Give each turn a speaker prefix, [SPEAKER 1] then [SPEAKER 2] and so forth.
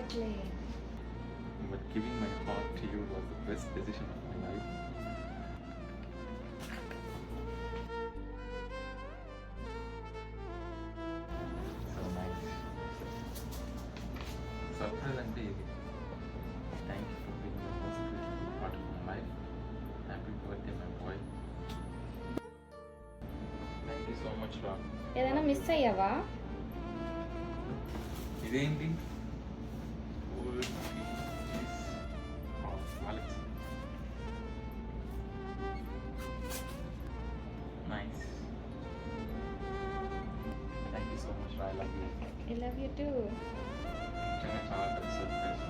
[SPEAKER 1] అలవాట్లే.
[SPEAKER 2] But giving my heart to you was the best decision of my life. So nice. Surprise అంటే ఇది. Thank you for being the most beautiful part of my life. Happy birthday, my boy. Thank you so much, Ram.
[SPEAKER 1] ఏదైనా miss అయ్యావా?
[SPEAKER 2] ఇదేంటి? Alex. Nice. Thank you so much. I love you.
[SPEAKER 1] I love you too.
[SPEAKER 2] నిజంగా చాలా పెద్ద surprise.